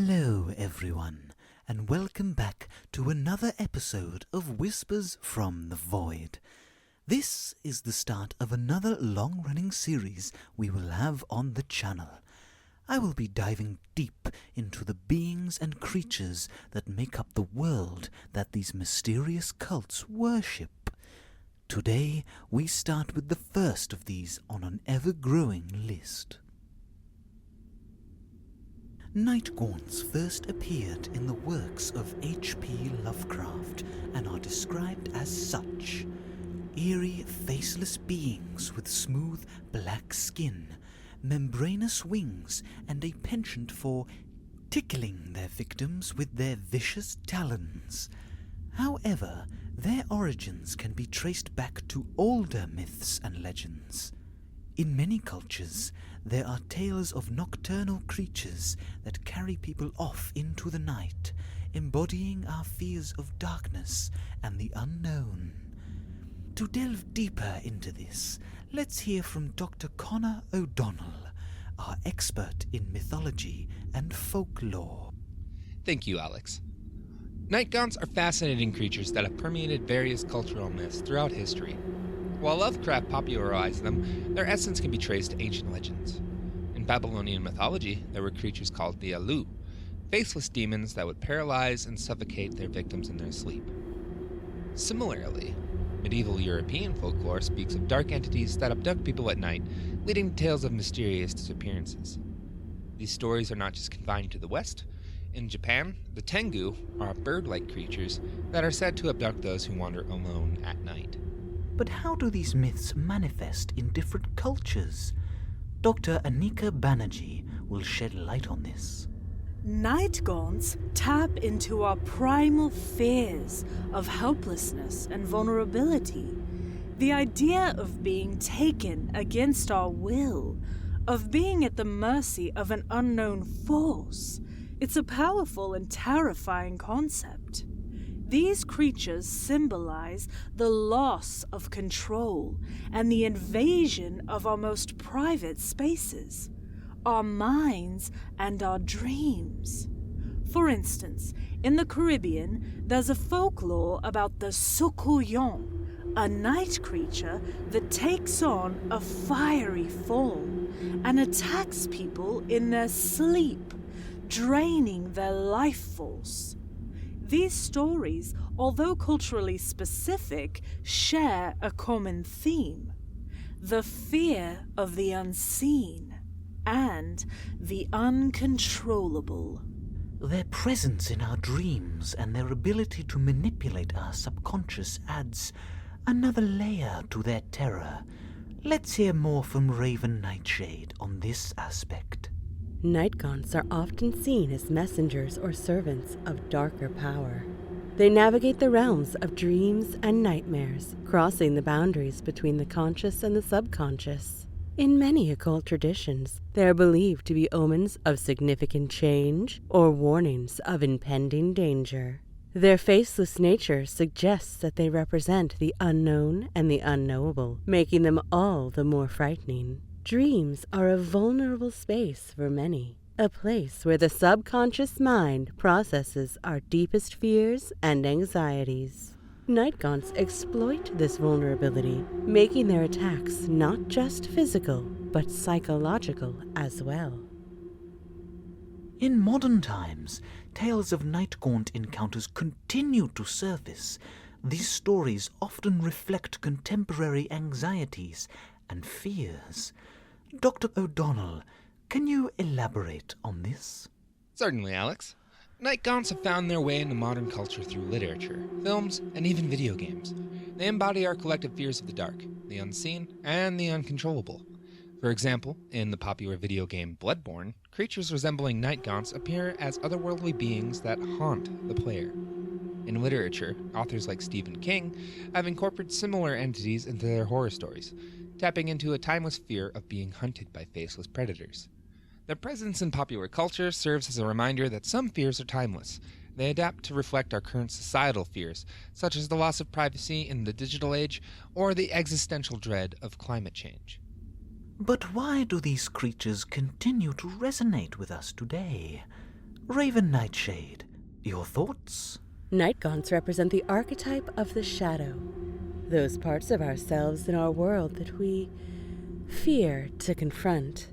Hello everyone, and welcome back to another episode of Whispers from the Void. This is the start of another long-running series we will have on the channel. I will be diving deep into the beings and creatures that make up the world that these mysterious cults worship. Today we start with the first of these on an ever-growing list. Nightgaunts first appeared in the works of H.P. Lovecraft and are described as such: eerie, faceless beings with smooth black skin, membranous wings, and a penchant for tickling their victims with their vicious talons. However, their origins can be traced back to older myths and legends. In many cultures, there are tales of nocturnal creatures that carry people off into the night, embodying our fears of darkness and the unknown. To delve deeper into this, let's hear from Dr. Connor O'Donnell, our expert in mythology and folklore. Thank you, Alex. Nightgaunts are fascinating creatures that have permeated various cultural myths throughout history. While Lovecraft popularized them, their essence can be traced to ancient legends. In Babylonian mythology, there were creatures called the Alu, faceless demons that would paralyze and suffocate their victims in their sleep. Similarly, medieval European folklore speaks of dark entities that abduct people at night, leading to tales of mysterious disappearances. These stories are not just confined to the West. In Japan, the Tengu are bird-like creatures that are said to abduct those who wander alone at night. But how do these myths manifest in different cultures? Dr. Anika Banerjee will shed light on this. Nightgaunts tap into our primal fears of helplessness and vulnerability. The idea of being taken against our will, of being at the mercy of an unknown force. It's a powerful and terrifying concept. These creatures symbolize the loss of control and the invasion of our most private spaces, our minds and our dreams. For instance, in the Caribbean, there's a folklore about the Sukuyon, a night creature that takes on a fiery form and attacks people in their sleep, draining their life force. These stories, although culturally specific, share a common theme: the fear of the unseen and the uncontrollable. Their presence in our dreams and their ability to manipulate our subconscious adds another layer to their terror. Let's hear more from Raven Nightshade on this aspect. Nightgaunts are often seen as messengers or servants of darker power. They navigate the realms of dreams and nightmares, crossing the boundaries between the conscious and the subconscious. In many occult traditions, they are believed to be omens of significant change or warnings of impending danger. Their faceless nature suggests that they represent the unknown and the unknowable, making them all the more frightening. Dreams are a vulnerable space for many, a place where the subconscious mind processes our deepest fears and anxieties. Nightgaunts exploit this vulnerability, making their attacks not just physical, but psychological as well. In modern times, tales of Nightgaunt encounters continue to surface. These stories often reflect contemporary anxieties and fears. Dr. O'Donnell, can you elaborate on this? Certainly, Alex. Nightgaunts have found their way into modern culture through literature, films, and even video games. They embody our collective fears of the dark, the unseen, and the uncontrollable. For example, in the popular video game Bloodborne, creatures resembling Nightgaunts appear as otherworldly beings that haunt the player. In literature, authors like Stephen King have incorporated similar entities into their horror stories, tapping into a timeless fear of being hunted by faceless predators. Their presence in popular culture serves as a reminder that some fears are timeless. They adapt to reflect our current societal fears, such as the loss of privacy in the digital age or the existential dread of climate change. But why do these creatures continue to resonate with us today? Raven Nightshade, your thoughts? Nightgaunts represent the archetype of the shadow, those parts of ourselves in our world that we fear to confront.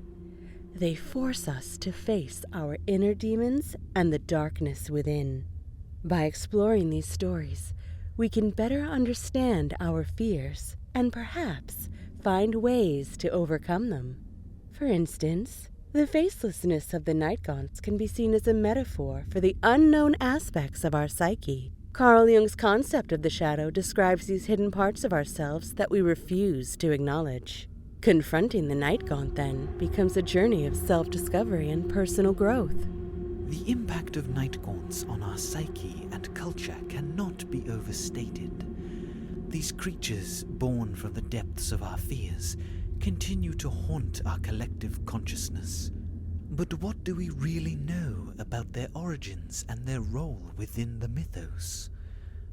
They force us to face our inner demons and the darkness within. By exploring these stories, we can better understand our fears and perhaps find ways to overcome them. For instance, the facelessness of the Nightgaunts can be seen as a metaphor for the unknown aspects of our psyche. Carl Jung's concept of the shadow describes these hidden parts of ourselves that we refuse to acknowledge. Confronting the Nightgaunt, then, becomes a journey of self-discovery and personal growth. The impact of Nightgaunts on our psyche and culture cannot be overstated. These creatures, born from the depths of our fears, continue to haunt our collective consciousness. But what do we really know about their origins and their role within the mythos?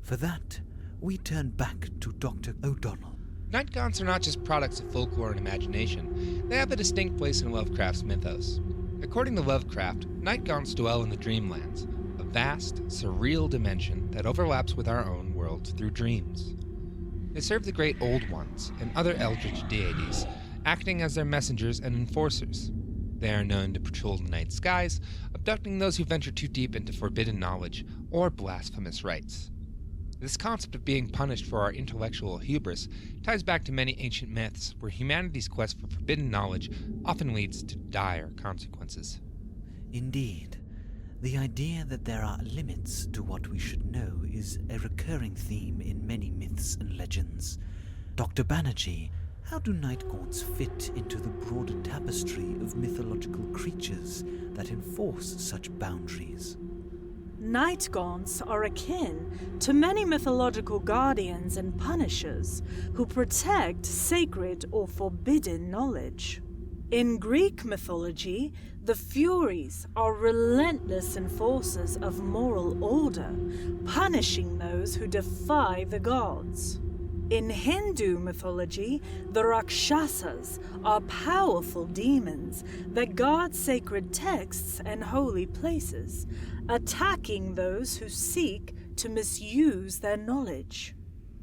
For that, we turn back to Dr. O'Donnell. Nightgaunts are not just products of folklore and imagination. They have a distinct place in Lovecraft's mythos. According to Lovecraft, Nightgaunts dwell in the Dreamlands, a vast, surreal dimension that overlaps with our own world through dreams. They serve the Great Old Ones and other eldritch deities, acting as their messengers and enforcers. They are known to patrol the night skies, abducting those who venture too deep into forbidden knowledge or blasphemous rites. This concept of being punished for our intellectual hubris ties back to many ancient myths where humanity's quest for forbidden knowledge often leads to dire consequences. Indeed, the idea that there are limits to what we should know is a recurring theme in many myths and legends. Dr. Banerjee, how do Nightgaunts fit into the broader tapestry of mythological creatures that enforce such boundaries? Nightgaunts are akin to many mythological guardians and punishers who protect sacred or forbidden knowledge. In Greek mythology, the Furies are relentless enforcers of moral order, punishing those who defy the gods. In Hindu mythology, the Rakshasas are powerful demons that guard sacred texts and holy places, attacking those who seek to misuse their knowledge.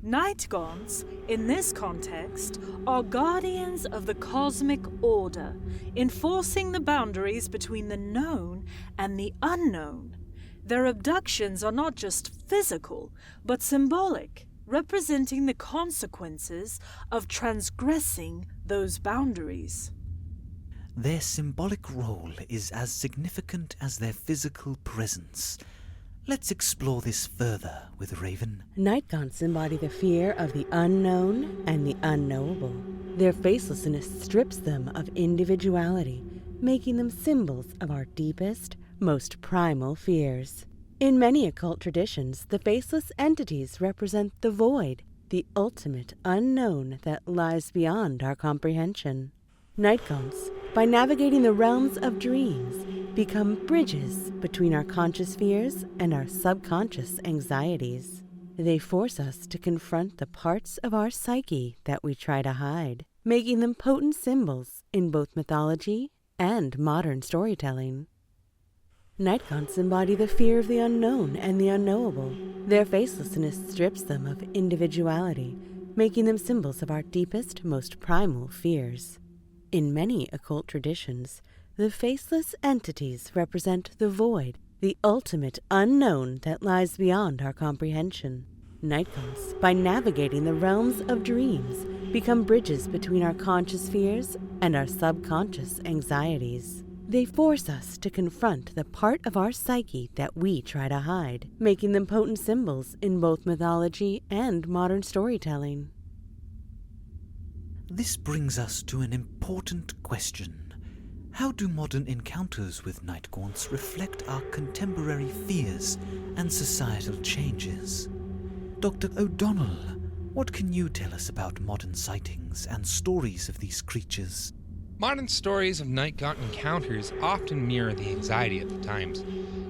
Nightgaunts, in this context, are guardians of the cosmic order, enforcing the boundaries between the known and the unknown. Their abductions are not just physical, but symbolic, representing the consequences of transgressing those boundaries. Their symbolic role is as significant as their physical presence. Let's explore this further with Raven. Nightgaunts embody the fear of the unknown and the unknowable. Their facelessness strips them of individuality, making them symbols of our deepest, most primal fears. In many occult traditions, the faceless entities represent the void, the ultimate unknown that lies beyond our comprehension. Nightgaunts, by navigating the realms of dreams, become bridges between our conscious fears and our subconscious anxieties. They force us to confront the parts of our psyche that we try to hide, making them potent symbols in both mythology and modern storytelling. Nightgaunts embody the fear of the unknown and the unknowable. Their facelessness strips them of individuality, making them symbols of our deepest, most primal fears. In many occult traditions, the faceless entities represent the void, the ultimate unknown that lies beyond our comprehension. Nightgaunts, by navigating the realms of dreams, become bridges between our conscious fears and our subconscious anxieties. They force us to confront the part of our psyche that we try to hide, making them potent symbols in both mythology and modern storytelling. This brings us to an important question. How do modern encounters with Nightgaunts reflect our contemporary fears and societal changes? Dr. O'Donnell, what can you tell us about modern sightings and stories of these creatures? Modern stories of Nightgaunt encounters often mirror the anxiety of the times.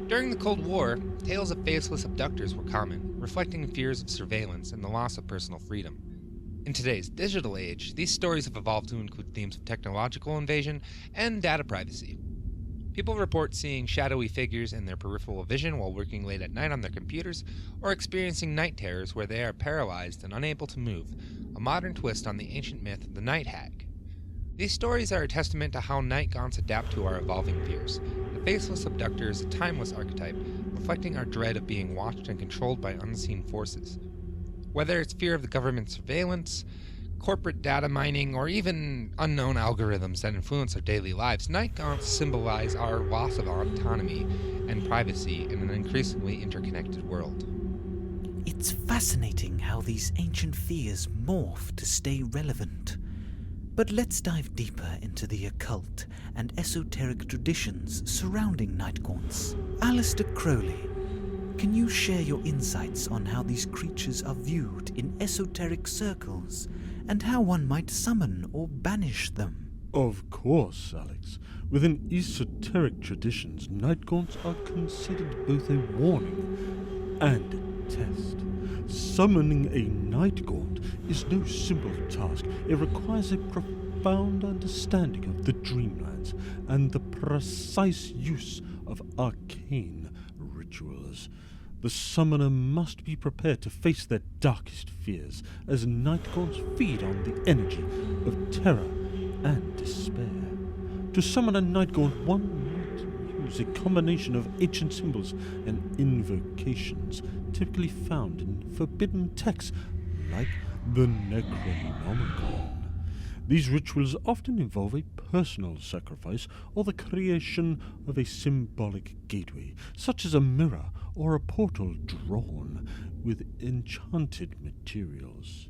During the Cold War, tales of faceless abductors were common, reflecting fears of surveillance and the loss of personal freedom. In today's digital age, these stories have evolved to include themes of technological invasion and data privacy. People report seeing shadowy figures in their peripheral vision while working late at night on their computers, or experiencing night terrors where they are paralyzed and unable to move, a modern twist on the ancient myth of the night hag. These stories are a testament to how Nightgaunts adapt to our evolving fears. The faceless abductor is a timeless archetype, reflecting our dread of being watched and controlled by unseen forces. Whether it's fear of the government's surveillance, corporate data mining, or even unknown algorithms that influence our daily lives, Nightgaunts symbolize our loss of autonomy and privacy in an increasingly interconnected world. It's fascinating how these ancient fears morph to stay relevant. But let's dive deeper into the occult and esoteric traditions surrounding Nightgaunts. Aleister Crowley, can you share your insights on how these creatures are viewed in esoteric circles, and how one might summon or banish them? Of course, Alex. Within esoteric traditions, Nightgaunts are considered both a warning and a test. Summoning a Nightgaunt is no simple task. It requires a profound understanding of the Dreamlands and the precise use of arcane rituals. The summoner must be prepared to face their darkest fears, as Nightgaunts feed on the energy of terror and despair. To summon a Nightgaunt, one might use a combination of ancient symbols and invocations typically found in forbidden texts, like the Necronomicon. These rituals often involve a personal sacrifice or the creation of a symbolic gateway, such as a mirror or a portal drawn with enchanted materials.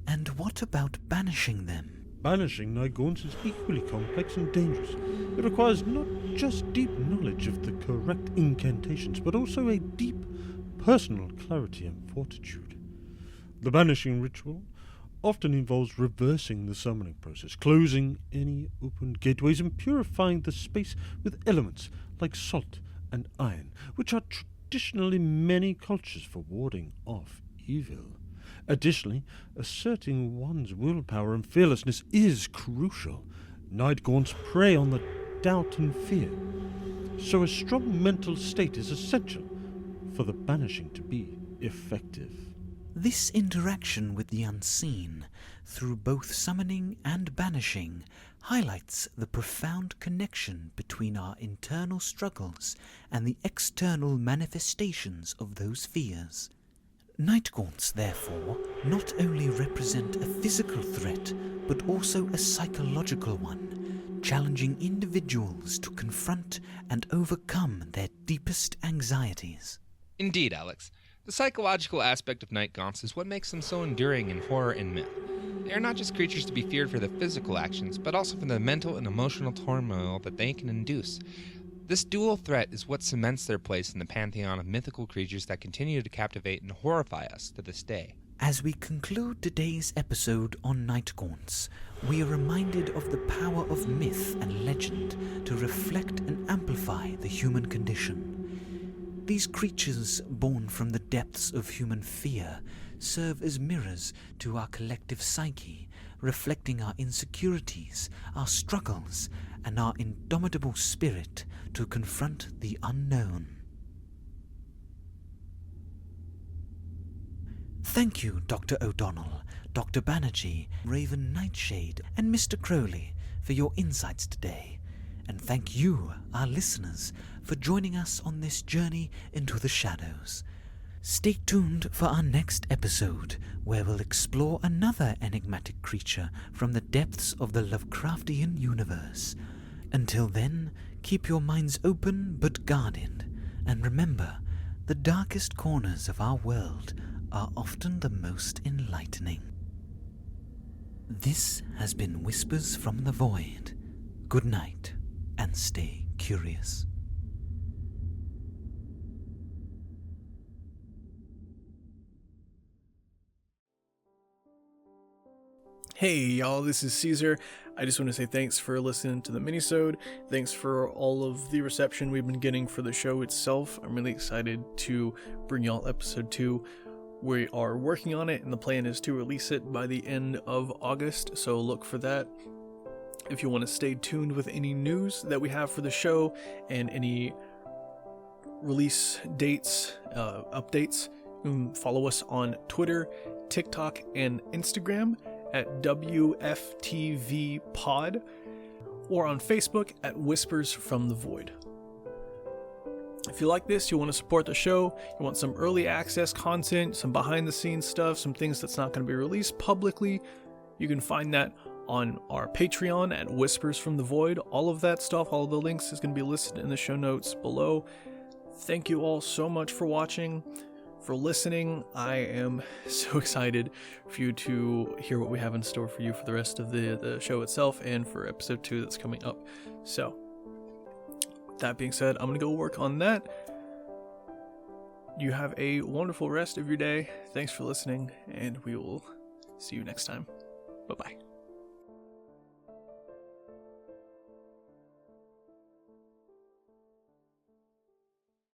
And what about banishing them? Banishing Nightgaunts is equally complex and dangerous. It requires not just deep knowledge of the correct incantations, but also a deep personal clarity and fortitude. The banishing ritual often involves reversing the summoning process, closing any open gateways and purifying the space with elements like salt and iron, which are traditional in many cultures for warding off evil. Additionally, asserting one's willpower and fearlessness is crucial. Nightgaunts prey on the doubt and fear, so a strong mental state is essential for the banishing to be effective. This interaction with the unseen, through both summoning and banishing, highlights the profound connection between our internal struggles and the external manifestations of those fears. Nightgaunts, therefore, not only represent a physical threat, but also a psychological one, challenging individuals to confront and overcome their deepest anxieties. Indeed, Alex. The psychological aspect of Nightgaunts is what makes them so enduring in horror and myth. They are not just creatures to be feared for their physical actions, but also for the mental and emotional turmoil that they can induce. This dual threat is what cements their place in the pantheon of mythical creatures that continue to captivate and horrify us to this day. As we conclude today's episode on Nightgaunts, we are reminded of the power of myth and legend to reflect and amplify the human condition. These creatures, born from the depths of human fear, serve as mirrors to our collective psyche, reflecting our insecurities, our struggles, and our indomitable spirit to confront the unknown. Thank you, Dr. O'Donnell, Dr. Banerjee, Raven Nightshade, and Mr. Crowley for your insights today. And thank you, our listeners, for joining us on this journey into the shadows. Stay tuned for our next episode, where we'll explore another enigmatic creature from the depths of the Lovecraftian universe. Until then, keep your minds open but guarded, and remember, the darkest corners of our world are often the most enlightening. This has been Whispers from the Void. Good night, and stay curious. Hey y'all, this is Caesar. I just want to say thanks for listening to the minisode. Thanks for all of the reception we've been getting for the show itself. I'm really excited to bring y'all episode 2. We are working on it, and the plan is to release it by the end of August, so look for that. If you want to stay tuned with any news that we have for the show and any release dates, updates, follow us on Twitter, TikTok, and Instagram at WFTVPod, or on Facebook at Whispers from the Void. If you like this, you want to support the show, you want some early access content, some behind the scenes stuff, some things that's not going to be released publicly, you can find that on our Patreon at Whispers from the Void. All of that stuff, all of the links is going to be listed in the show notes below. Thank you all so much for watching, for listening. I am so excited for you to hear what we have in store for you for the rest of the show itself and for episode 2 that's coming up. So, with that being said, I'm going to go work on that. You have a wonderful rest of your day. Thanks for listening, and we will see you next time. Bye-bye.